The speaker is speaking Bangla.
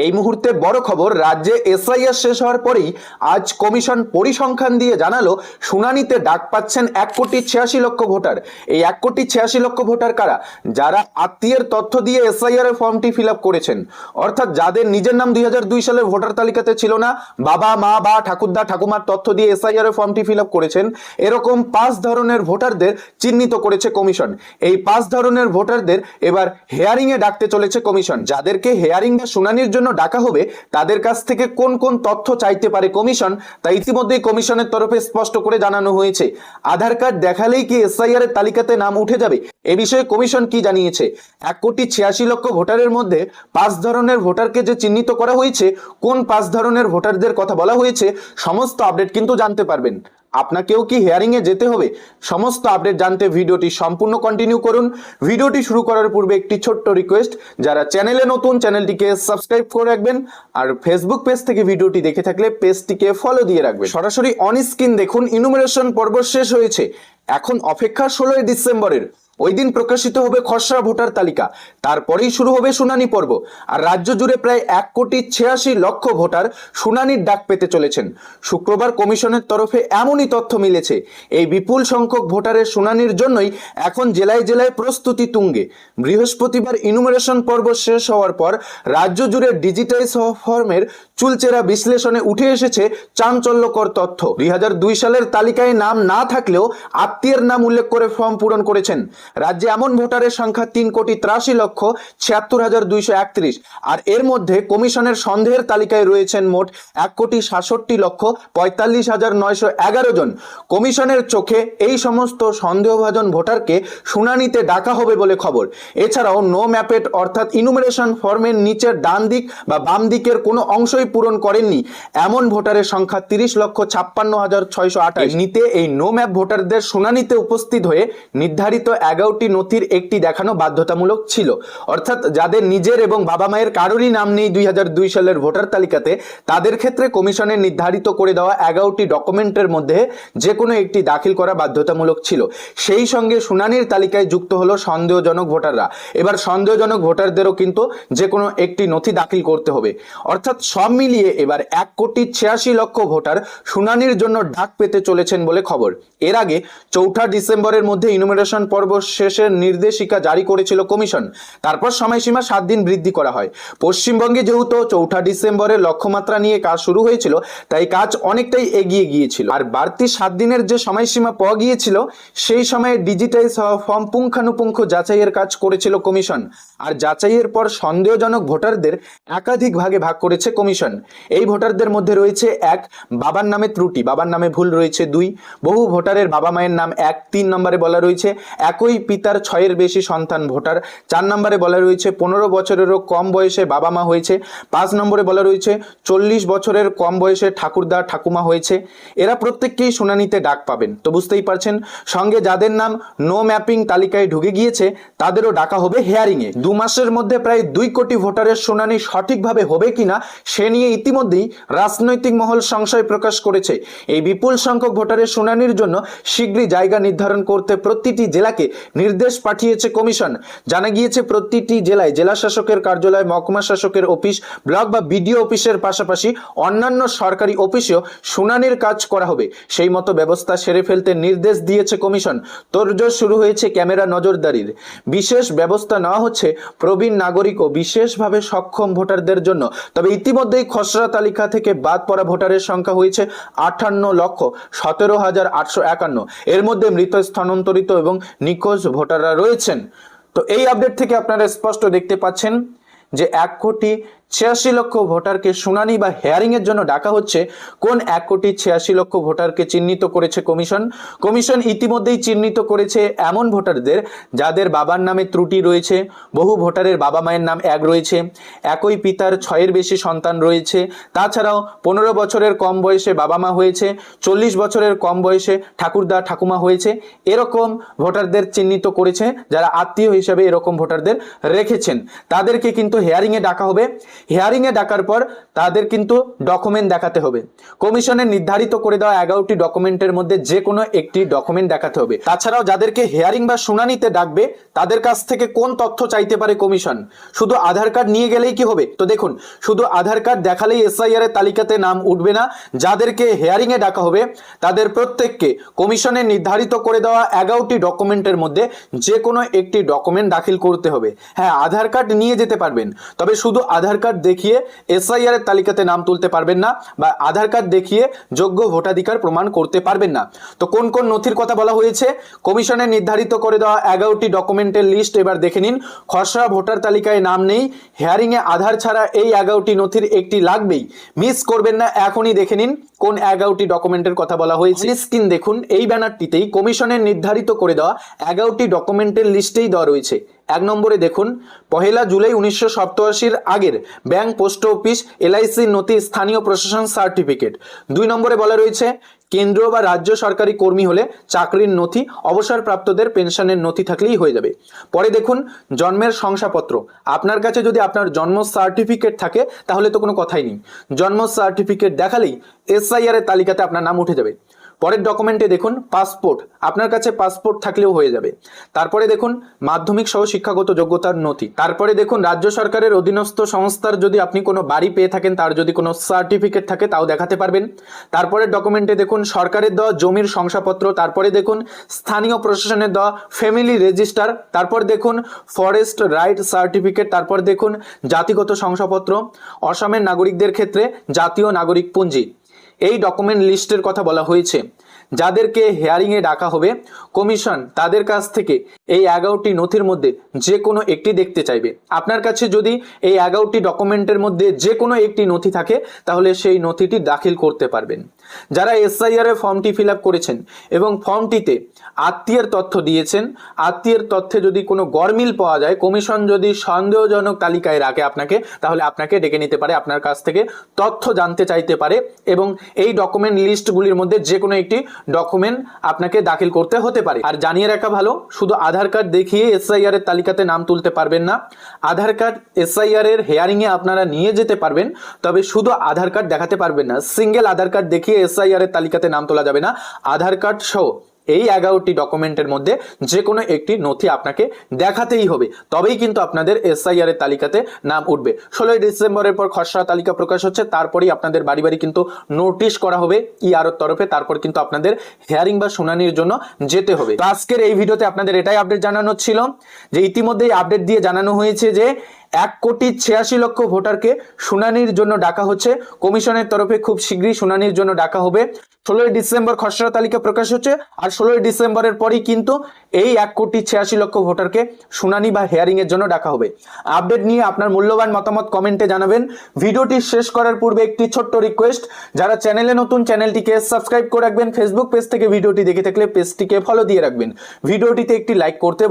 এই মুহূর্তে বড় খবর, রাজ্যে এসআইআর শেষ হওয়ার পরেই আজ কমিশন পরিসংখ্যান দিয়ে জানালো শুনানিতে ডাক পাচ্ছেন 1,86,00,000 ভোটার। এই 1,86,00,000 ভোটার কারা? যারা আত্মীয়ের তথ্য দিয়ে এসআইআর এর ফর্মটি ফিল আপ করেছেন, অর্থাৎ যাদের নিজের নাম 2002 সালের ভোটার তালিকাতে ছিল না, বাবা মা বা ঠাকুরদা ঠাকুমার তথ্য দিয়ে এসআইআর এর ফর্মটি ফিল আপ করেছেন, এরকম 5 ধরনের ভোটারদের চিহ্নিত করেছে কমিশন। এই 5 ধরনের ভোটারদের এবার হেয়ারিং এ ডাকতে চলেছে কমিশন। যাদেরকে হেয়ারিং বা শুনানির জন্য ডাকা হবে তাদের কাছ থেকে কোন কোন তথ্য চাইতে পারে কমিশন, তা ইতিমধ্যেই কমিশনের তরফে স্পষ্ট করে জানানো হয়েছে। আধার কার্ড দেখালেই কি এসআইআর এর তালিকাতে নাম উঠে যাবে? এ বিষয়ে কমিশন কি জানিয়েছে? 1,86,00,000 ভোটারের মধ্যে 5 ধরনের ভোটারকে যে চিহ্নিত করা হয়েছে, কোন 5 ধরনের ভোটারদের কথা বলা হয়েছে, সমস্ত আপডেট কিন্তু জানতে পারবেন। আপনাকেও কি হেয়ারিং এ যেতে হবে? সমস্ত আপডেট জানতে ভিডিওটি সম্পূর্ণ কন্টিনিউ করুন। ভিডিওটি শুরু করার পূর্বে একটি ছোট্ট রিকোয়েস্ট, যারা চ্যানেলে নতুন চ্যানেলটিকে সাবস্ক্রাইব করে রাখবেন, আর ফেসবুক পেজ থেকে ভিডিওটি দেখে থাকলে পেজটিকে ফলো দিয়ে রাখবেন। সরাসরি অন স্ক্রিন দেখুন, ইনুমারেশন পর্ব শেষ হয়েছে। এখন অপেক্ষা 16 ডিসেম্বরের। ওই দিন প্রকাশিত হবে খসড়া ভোটার তালিকা, তারপরেই শুরু হবে শুনানি পর্ব। আর রাজ্য জুড়ে প্রায় 1,86,00,000 ভোটার শুনানির ডাক পেতে চলেছেন। শুক্রবার কমিশনের তরফে এমনই তথ্য মিলেছে। এই বিপুল সংখ্যক ভোটারের শুনানির জন্যই এখন জেলায় জেলায় প্রস্তুতি তুঙ্গে। বৃহস্পতিবার ইনুমারেশন পর্ব শেষ হওয়ার পর রাজ্য জুড়ে ডিজিটাইজ ফর্মের চুলচেরা বিশ্লেষণে উঠে এসেছে চাঞ্চল্যকর তথ্য। 2002 সালের তালিকায় নাম না থাকলেও আত্মীয়ের নাম উল্লেখ করে ফর্ম পূরণ করেছেন। রাজ্যে এমন ভোটারের সংখ্যা 3,83,76,231। আর এর মধ্যে কমিশনের সন্দেহের তালিকায় রয়েছেন মোট 1,67,45,911 জন। কমিশনের চোখে এই সমস্ত সন্দেহভাজন ভোটারকে শুনানিতে ডাকা হবে বলে খবর। এছাড়াও নো ম্যাপেট অর্থাৎ ইনুমারেশন ফর্মের নিচের ডান দিক বা বাম দিকের কোনো অংশই পূরণ করেননি এমন ভোটারের সংখ্যা 30,56,628। এমনিতে এই নো ম্যাপ ভোটারদের শুনানিতে উপস্থিত হয়ে নির্ধারিত 11টি নথির একটি দেখানো বাধ্যতামূলক ছিল। অর্থাৎ যাদের নিজের এবং বাবা মায়ের কারোরই নাম নেই 2002 সালের ভোটার তালিকাতে, তাদের ক্ষেত্রে কমিশনের নির্ধারিত করে দেওয়া 11টি ডকুমেন্টের মধ্যে যে কোনো একটি দাখিল করা বাধ্যতামূলক ছিল। সেই সঙ্গে শুনানির তালিকায় যুক্ত হলো সন্দেহজনক ভোটাররা। এবার সন্দেহজনক ভোটারদেরও কিন্তু যে কোনো একটি নথি দাখিল করতে হবে। অর্থাৎ সব মিলিয়ে এবার 1,86,00,000 ভোটার শুনানির জন্য ডাক পেতে চলেছেন বলে খবর। এর আগে 4 ডিসেম্বরের মধ্যে ইনুমারেশন পর্ব শেষের নির্দেশিকা জারি করেছিল কমিশন। তারপর সময়সীমা 7 দিন বৃদ্ধি করা হয়। পশ্চিমবঙ্গে যেহেতু 4 ডিসেম্বরের লক্ষ্যমাত্রা নিয়ে কাজ শুরু হয়েছিল, তাই কাজ অনেকটাই এগিয়ে গিয়েছিল। আর বাড়তি 7 দিনের যে সময়সীমা পাওয়া গিয়েছিল, সেই সময়ে ডিজিটাইজ হওয়া ফর্ম পুঙ্খানুপুঙ্খ যাচাইয়ের কাজ করেছিল কমিশন। আর যাচাইয়ের পর সন্দেহজনক ভোটারদের একাধিক ভাগে ভাগ করেছে কমিশন। এই ভোটারদের মধ্যে রয়েছে 1, বাবার নামে ত্রুটি, বাবার নামে ভুল রয়েছে 2, বহু ভোটারের বাবা মায়ের নাম 1, 3 নম্বরে বলা রয়েছে একই পিতার 6-এর বেশি সন্তান ভোটার, 4 নম্বরে বলা রয়েছে 15 বছরেরও কম বয়সে বাবা মা হয়েছে, 5 নম্বরে বলা রয়েছে 40 বছরের কম বয়সে ঠাকুরদা ঠাকুমা হয়েছে। এরা প্রত্যেককেই শুনানিতে ডাক পাবেন। তো বুঝতেই পারছেন, সঙ্গে যাদের নাম নো ম্যাপিং তালিকায় ঢুকে গিয়েছে তাদেরও ডাকা হবে হেয়ারিং এ। 2 মাসের মধ্যে প্রায় 2 কোটি ভোটারের শুনানি সঠিকভাবে হবে কিনা সে নিয়ে ইতিমধ্যেই রাজনৈতিক মহল সংশয় প্রকাশ করেছে। এই বিপুল সংখ্যক ভোটারের শুনানির জন্য শীঘ্রই জায়গা নির্ধারণ করতে প্রতিটি জেলাকে নির্দেশ পাঠিয়েছে কমিশন। জানা গিয়েছে প্রতিটি জেলায় জেলা শাসকের কার্যালয়, মহকুমা শাসকের অফিস, ব্লক বা বিডিও অফিসের পাশাপাশি অন্যান্য সরকারি অফিসেও শুনানির কাজ করা হবে। সেই মতো ব্যবস্থা সেরে ফেলতে নির্দেশ দিয়েছে কমিশন। তোড়জোড় শুরু হয়েছে ক্যামেরা নজরদারির। বিশেষ ব্যবস্থা নেওয়া হচ্ছে প্রবীণ নাগরিক ও বিশেষভাবে সক্ষম ভোটারদের জন্য। তবে ইতিমধ্যেই খসড়া তালিকা থেকে বাদ পড়া ভোটারের সংখ্যা হয়েছে 58,17,851। এর মধ্যে মৃত, স্থানান্তরিত এবং নিখোঁজ ভোটাররা রয়েছেন। তো এই আপডেট থেকে আপনারা স্পষ্ট দেখতে পাচ্ছেন যে 1,86,00,000 ভোটারকে শুনানি বা হেয়ারিং এর জন্য ডাকা হচ্ছে। কোন 1,86,00,000 ভোটারকে চিহ্নিত করেছে কমিশন? কমিশন ইতিমধ্যেই চিহ্নিত করেছে এমন ভোটারদের যাদের বাবার নামে ত্রুটি রয়েছে, বহু ভোটারের বাবা মায়ের নাম 1 রয়েছে, একই পিতার 6-এর বেশি সন্তান রয়েছে, তাছাড়াও 15 বছরের কম বয়সে বাবা মা হয়েছে, 40 বছরের কম বয়সে ঠাকুরদা ঠাকুমা হয়েছে। এরকম ভোটারদের চিহ্নিত করেছে, যারা আত্মীয় হিসেবে এরকম ভোটারদের রেখেছেন। তাদেরকে কিন্তু হেয়ারিং এ ডাকা হবে। হিয়ারিং এ ডাকার পর তাদের কিন্তু ডকুমেন্ট দেখাতে হবে। কমিশনের নির্ধারিত করে দেওয়া 11টি ডকুমেন্টের মধ্যে যে কোনো একটি ডকুমেন্ট দেখাতে হবে। তাছাড়াও যাদেরকে হিয়ারিং বা শুনানিতে ডাকবে তাদের কাছ থেকে কোন তথ্য চাইতে পারে কমিশন? শুধু আধার কার্ড নিয়ে গেলেই কি হবে? তো দেখুন, শুধু আধার কার্ড দেখালেই এসআইআর এর তালিকাতে নাম উঠবে না। যাদেরকে হিয়ারিং এ ডাকা হবে তাদের প্রত্যেককে কমিশনের নির্ধারিত করে দেওয়া 11টি ডকুমেন্টের মধ্যে যে কোনো একটি ডকুমেন্ট দাখিল করতে হবে। হ্যাঁ, আধার কার্ড নিয়ে যেতে পারবেন, তবে শুধু আধার কার্ড দেখিয়ে এসআইআর এর তালিকাতে নাম তুলতে পারবেন না বা আধার কার্ড দেখিয়ে যোগ্য ভোটাধিকার প্রমাণ করতে পারবেন না। তো কোন কোন নথির কথা বলা হয়েছে? কমিশনের নির্ধারিত করে দেওয়া 11টি ডকুমেন্টের লিস্ট এবার দেখে নিন। খসড়া ভোটার তালিকায় নাম নেই, হিয়ারিং এ আধার ছাড়া এই 11টি নথির একটি লাগবেই। মিস করবেন না, এখনই দেখে নিন কোন 11টি ডকুমেন্টের কথা বলা হয়েছে। স্ক্রিন দেখুন, এই ব্যানারটিতেই কমিশনের নির্ধারিত করে দেওয়া 11টি ডকুমেন্টের লিস্টেই দেওয়া রয়েছে। 1 নম্বরে দেখুন, 1 জুলাই 1987 আগের ব্যাংক, পোস্ট অফিস, এলআইসি নথি, স্থানীয় প্রশাসন সার্টিফিকেট। 2 নম্বরে বলা রয়েছে কেন্দ্র বা রাজ্য সরকারি কর্মী হলে চাকরির নথি, অবসরপ্রাপ্তদের পেনশনের নথি থাকলেই হয়ে যাবে। পরে দেখুন জন্মের শংসাপত্র। আপনার কাছে যদি আপনার জন্ম সার্টিফিকেট থাকে তাহলে তো কোনো কথাই নেই, জন্ম সার্টিফিকেট দেখালেই এসআইআর এর তালিকাতে আপনার নাম উঠে যাবে। পরের ডকুমেন্টে দেখুন পাসপোর্ট, আপনার কাছে পাসপোর্ট থাকলেও হয়ে যাবে। তারপরে দেখুন মাধ্যমিক সহ শিক্ষাগত যোগ্যতার নথি। তারপরে দেখুন রাজ্য সরকারের অধীনস্থ সংস্থার যদি আপনি কোনো বাড়ি পেয়ে থাকেন, তার যদি কোনো সার্টিফিকেট থাকে তাও দেখাতে পারবেন। তারপরে ডকুমেন্টে দেখুন সরকারের দেওয়া জমির শংসাপত্র। তারপরে দেখুন স্থানীয় প্রশাসনের দেওয়া ফ্যামিলি রেজিস্টার। তারপর দেখুন ফরেস্ট রাইট সার্টিফিকেট। তারপর দেখুন জাতিগত শংসাপত্র। অসমের নাগরিকদের ক্ষেত্রে জাতীয় নাগরিক পঞ্জি। এই ডকুমেন্ট লিস্টের কথা বলা হয়েছে। যাদেরকে হিয়ারিং এ ডাকা হবে কমিশন তাদের কাছ থেকে এই 11টি নথির মধ্যে যে কোনো একটি দেখতে চাইবে। আপনার কাছে যদি এই 11টি ডকুমেন্টের মধ্যে যে কোনো একটি নথি থাকে তাহলে সেই নথিটি দাখিল করতে পারবেন। যারা এসআইআর এর ফর্মটি ফিল আপ করেছেন এবং ফর্মটিতে আত্মীয়ের তথ্য দিয়েছেন, আত্মীয়ের তথ্যে যদি কোনো গরমিল পাওয়া যায়, কমিশন যদি সন্দেহজনক তালিকায় রাখে আপনাকে, তাহলে আপনাকে ডেকে নিতে পারে, আপনার কাছ থেকে তথ্য জানতে চাইতে পারে এবং এই ডকুমেন্ট লিস্টগুলির মধ্যে যে কোনো একটি ডকুমেন্ট আপনাকে দাখিল করতে হতে পারে। আর জানিয়ে রাখা ভালো, শুধু আধার কার্ড দেখিয়ে এসআইআর এর তালিকাতে নাম তুলতে পারবেন না। আধার কার্ড এসআইআর এর হিয়ারিং এ আপনারা নিয়ে যেতে পারবেন, তবে শুধু আধার কার্ড দেখাতে পারবেন না। সিঙ্গেল আধার কার্ড দেখিয়ে এসআইআর এর তালিকাতে নাম তোলা যাবে না। আধার কার্ড সহ এই 11টি ডকুমেন্টের মধ্যে যে কোনো একটি নথি আপনাকে দেখাতেই হবে, তবেই কিন্তু আপনাদের এসআইআর এর তালিকাতে নাম উঠবে। 16 ডিসেম্বরের পর খসড়া তালিকা প্রকাশ হচ্ছে, তারপরেই আপনাদের বাড়ি বাড়ি কিন্তু নোটিশ করা হবে ইআরওর তরফে, তারপর কিন্তু আপনাদের হিয়ারিং বা শুনানির জন্য যেতে হবে। তো আজকের এই ভিডিওতে আপনাদের এটাই আপডেট জানানো ছিল যে ইতিমধ্যেই আপডেট দিয়ে জানানো হয়েছে যে 1,86,00,000 ভোটারকে শুনানির জন্য ডাকা হচ্ছে কমিশনের তরফে। খুব শীঘ্রই শুনানির জন্য ডাকা হবে। 16 ডিসেম্বর খসড়া তালিকা প্রকাশ হচ্ছে, আর 16 ডিসেম্বরের পরই কিন্তু এই 1,86,00,000 ভোটারকে শুনানি বা হিয়ারিং এর জন্য ডাকা হবে। আপডেট নিয়ে আপনার মূল্যবান মতামত কমেন্টে জানাবেন। ভিডিওটি শেষ করার পূর্বে একটি ছোট্ট রিকোয়েস্ট, যারা চ্যানেলে নতুন চ্যানেলটিকে সাবস্ক্রাইব করে রাখবেন। ফেসবুক পেজ থেকে ভিডিওটি দেখে থাকলে পেজটিকে ফলো দিয়ে রাখবেন। ভিডিওটিতে একটি লাইক করতে